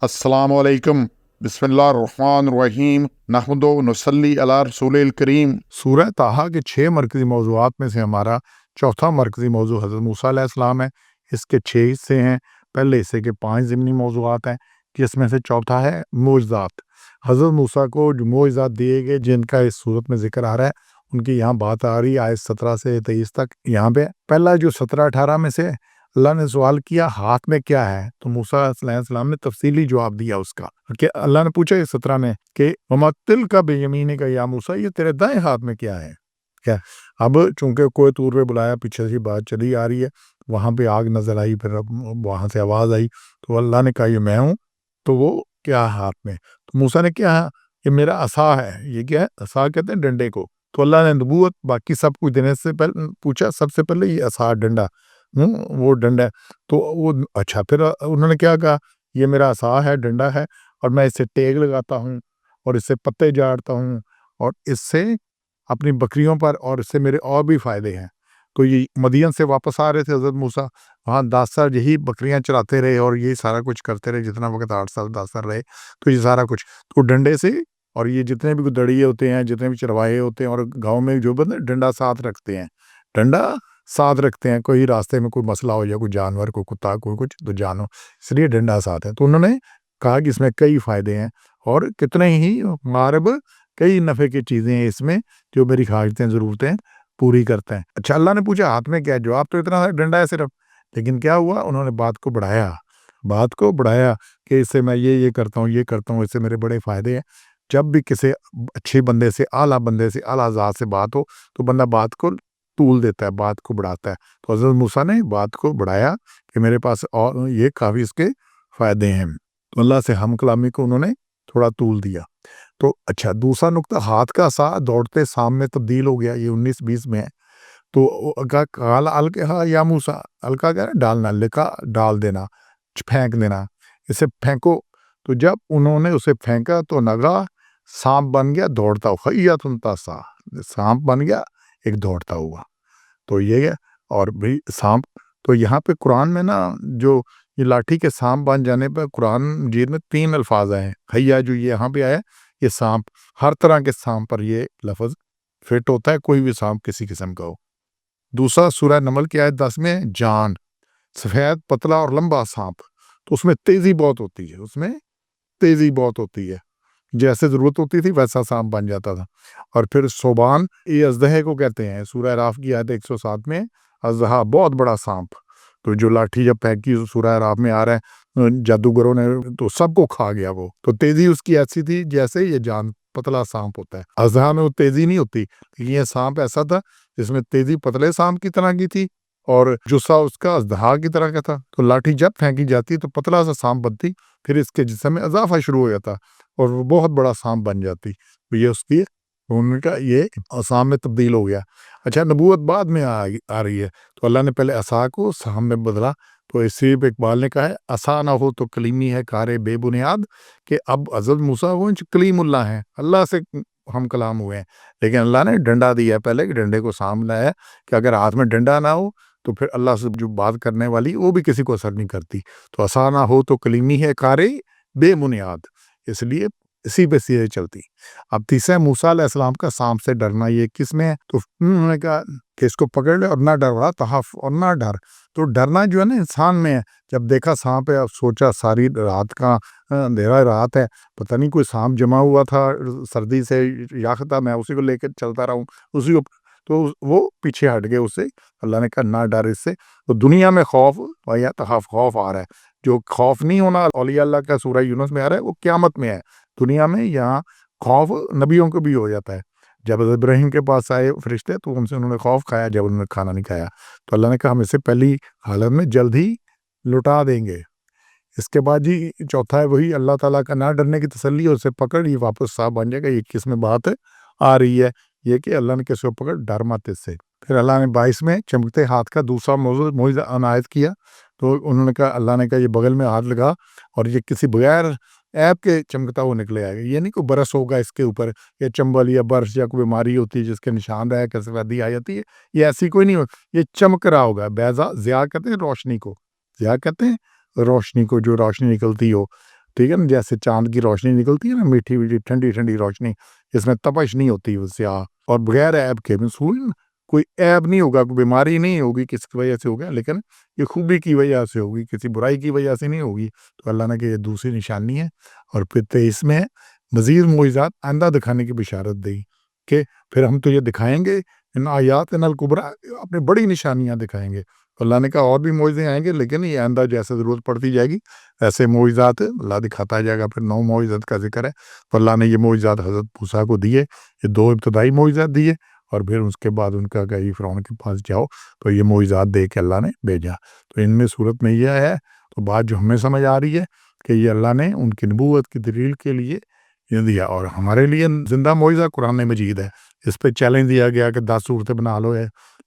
अस्सलामु अलैकुम, बिस्मिल्लाहिर्रहमानिर्रहीम, नहमदु व नुसल्ली अला रसूलिल करीम। सूरह ताहा के 6 मरकज़ी मौज़ूआत में से हमारा चौथा मरकज़ी मौज़ू हज़रत मूसा अलैहिस्सलाम है। इसके 6 हिस्से हैं। पहले हिस्से के 5 ज़िमनी मौज़ूआत हैं, जिसमें से चौथा है मोअज़ात। हज़रत मूसा को जो मोअज़ात दिए गए, जिनका इस सूरत में ज़िक्र आ रहा है, उनकी यहाँ बात आ रही है आयत 17 से 23 तक। यहाँ पे पहला जो 17-18 में से अल्लाह ने सवाल किया हाथ में क्या है, तो मूसा अलैहिस्सलाम ने तफसीली जवाब दिया उसका कि अल्लाह ने पूछा इस 17 में कि वमा तिल्का बियमीनिका या मूसा, ये तेरे दाएं हाथ में क्या है। क्या अब चूंकि कोई तूर पे बुलाया, पीछे से बात चली आ रही है, वहां पे आग नजर आई, फिर अब वहां से आवाज आई, तो अल्लाह ने कहा ये मैं हूँ। तो वो क्या है हाथ में, तो मूसा ने क्या है, ये मेरा असा है। ये क्या है, असा कहते हैं डंडे को। तो अल्लाह ने नबूवत बाकी सब कुछ देने से पहले पूछा सबसे पहले ये असा डंडा, वो डंडा है। तो वो अच्छा, फिर उन्होंने क्या कहा, ये मेरा असा है, डंडा है, और मैं इससे टेग लगाता हूँ और इससे पत्ते झाड़ता हूँ और इससे अपनी बकरियों पर, और इससे मेरे और भी फायदे हैं। तो ये मदियन से वापस आ रहे थे हज़रत मूसा, वहाँ 10 साल यही बकरियां चराते रहे और ये सारा कुछ करते रहे, जितना वक्त 8 साल 10 साल रहे। तो ये सारा कुछ तो डंडे से, और ये जितने भी दड़िए होते हैं, जितने भी चरवाहे होते हैं, और गाँव में जो बंदे डंडा साथ रखते हैं, डंडा साथ रखते हैं, कोई रास्ते में कोई मसला हो या कोई जानवर, कोई कुत्ता, कोई कुछ, तो जानो इसलिए डंडा साथ है। तो उन्होंने कहा कि इसमें कई फायदे हैं और कितने ही मारब कई नफ़े की चीज़ें हैं इसमें, जो मेरी ख्वाहिशें ज़रूरतें पूरी करते हैं। अच्छा, अल्लाह ने पूछा हाथ में क्या है, जवाब तो इतना डंडा है सिर्फ, लेकिन क्या हुआ, उन्होंने बात को बढ़ाया कि इससे मैं ये करता हूँ, ये करता हूँ, इससे मेरे बड़े फ़ायदे हैं। जब भी किसी अच्छे बंदे से, आला ज़ात से बात हो, तो बंदा बात को तूल देता है, बात को बढ़ाता है। तो हज़रत मूसा ने बात को बढ़ाया कि मेरे पास और ये काफ़ी इसके फ़ायदे हैं। तो अल्लाह से हम कलामी को उन्होंने थोड़ा तूल दिया। तो अच्छा, दूसरा नुकता, हाथ का सा दौड़ते साम में तब्दील हो गया, ये 19-20 में है। तो काल अलका या मूसा, अलका क्या है, डालना, लिखा डाल देना, फेंक देना, इसे फेंको। तो जब उन्होंने उसे फेंका तो नगा सांप बन गया दौड़ता हुआ, या तुमता सा सांप बन गया एक दौड़ता हुआ। तो ये है, और भी सांप, तो यहाँ पे कुरान में ना, जो ये लाठी के सांप बन जाने पर कुरान मजीद में 3 अल्फाज आए हैं। हैया जो ये यहाँ पे आया, ये सांप, हर तरह के सांप पर ये लफ्ज़ फिट होता है, कोई भी सांप किसी किस्म का हो। दूसरा सूरह नमल की आयत 10 में जान, सफ़ेद पतला और लंबा सांप, तो उसमें तेज़ी बहुत होती है, जैसे ज़रूरत होती थी वैसा सांप बन जाता था। और फिर सोबान, ये अजदहे को कहते हैं, सूरह राफ की आयत 107 में, अजदहा बहुत बड़ा सांप। तो जो लाठी जब फेंकी, सूरह राफ में आ रहा है, जादूगरों ने तो सबको खा गया वो। तो तेज़ी उसकी ऐसी थी जैसे ये जान पतला सांप होता है। अजदहा में वो तेज़ी नहीं होती, ये सांप ऐसा था जिसमें तेज़ी पतले सांप की तरह की थी और जुस्सा उसका अजदहा की तरह का था। तो लाठी जब फेंकी जाती तो पतला सा सांप बनती, फिर इसके जिस्म में इजाफा शुरू हो जाता और वो बहुत बड़ा सांप बन जाती। तो ये उसकी, उनका ये सांप में तब्दील हो गया। अच्छा, नबूवत बाद में आ रही है, तो अल्लाह ने पहले असा को सांप में बदला। तो इसी पे इकबाल ने कहा है, असा ना हो तो कलीमी है कारे बेबुनियाद, कि अब हज़रत मूसा वो कलीमुल्लाह हैं, अल्लाह से हम कलाम हुए हैं। लेकिन अल्लाह ने डंडा दिया है पहले, कि डंडे को सांप लाया है कि अगर हाथ में डंडा ना हो तो फिर अल्लाह से जो बात करने वाली वो भी किसी को असर नहीं करती। तो असा ना हो तो कलीमी है कारे बेबुनियाद, इसलिए इसी पे सीधे चलती। अब तीसरा मूसा अलैहिस्सलाम का सांप से डरना, ये किस में है, तो उन्होंने कहा कि इसको पकड़ ले और ना डरवा तहफ, और ना डर। तो डरना जो है ना इंसान में है। जब देखा सांप है, अब सोचा सारी रात का अंधेरा रात है, पता नहीं कोई सांप जमा हुआ था सर्दी से याख्ता, मैं उसी को लेकर चलता रहा हूँ, उसी को, तो वो पीछे हट गए उससे। अल्लाह ने कहा ना डर इससे। तो दुनिया में खौफ या तहफ खौफ आ रहा है, जो खौफ नहीं होना औलिया अल्लाह का सूरह यूनुस में आ रहा है, वो क़यामत में है। दुनिया में यहाँ खौफ नबियों को भी हो जाता है। जब इब्राहिम के पास आए फरिश्ते, तो उनसे उन्होंने खौफ खाया जब उन्होंने खाना नहीं खाया, तो अल्लाह ने कहा हम इसे पहली हालत में जल्द ही लुटा देंगे। इसके बाद जी चौथा है वही अल्लाह ताला का ना डरने की तसल्ली, और उसे पकड़, ये वापस सांप बन जाएगा। ये किस में बात आ रही है, ये कि अल्लाह ने किसी को पकड़, डर मत इससे। फिर अल्लाह ने 22 में चमकते हाथ का दूसरा मौजूद अनायत किया। तो उन्होंने कहा, अल्लाह ने कहा ये बगल में हाथ लगा और ये किसी बगैर ऐप के चमकता हुआ निकले आएगा। ये नहीं कोई बरस होगा इसके ऊपर, या चंबल या बर्श या कोई बीमारी होती है जिसके निशान रहा है, सफेदी आ जाती है, ये ऐसी कोई नहीं हो, ये चमक रहा होगा। बैजा ज़िया कहते हैं रोशनी को, ज़िया कहते हैं रोशनी को, जो रोशनी निकलती हो। ٹھیک ہے نا, جیسے چاند کی روشنی نکلتی ہے نا, میٹھی میٹھی ٹھنڈی ٹھنڈی روشنی, اس میں تپش نہیں ہوتی وہ سیاہ, اور بغیر عیب کے کوئی عیب نہیں ہوگا, کوئی بیماری نہیں ہوگی کس کی وجہ سے ہوگا, لیکن یہ خوبی کی وجہ سے ہوگی, کسی برائی کی وجہ سے نہیں ہوگی. تو اللہ نے کہ یہ دوسری نشانی ہے. اور پھر 23 میں مزید معجزات آئندہ دکھانے کی بشارت دی کہ پھر ہم تجھے دکھائیں گے ان آیات الکبریٰ, اپنے بڑی نشانیاں دکھائیں گے. اللہ نے کہا اور بھی معجزے آئیں گے, لیکن یہ آئندہ جیسے ضرورت پڑتی جائے گی ایسے معجزات اللہ دکھاتا جائے گا. پھر 9 معجزات کا ذکر ہے. تو اللہ نے یہ معجزات حضرت موسیٰ کو دیے, یہ 2 ابتدائی معجزات دیے, اور پھر اس کے بعد ان کا کہ فرعون کے پاس جاؤ, تو یہ معجزات دے کے اللہ نے بھیجا. تو ان میں صورت میں یہ ہے, تو بات جو ہمیں سمجھ آ رہی ہے کہ یہ اللہ نے ان کی نبوت کی دلیل کے لیے یہ دیا, اور ہمارے لیے زندہ معجزہ قرآن مجید ہے. اس پہ چیلنج دیا گیا کہ 10 صورتیں بنا لو,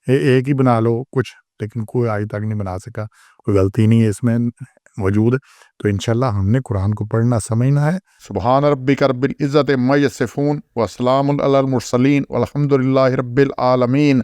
ایک ہی بنا لو کچھ, لیکن کوئی آج تک نہیں بنا سکا. کوئی غلطی نہیں ہے اس میں موجود. تو انشاءاللہ ہم نے قرآن کو پڑھنا سمجھنا ہے. سبحان ربک رب العزت عما یصفون وسلام علی المرسلین والحمد للہ رب العالمین.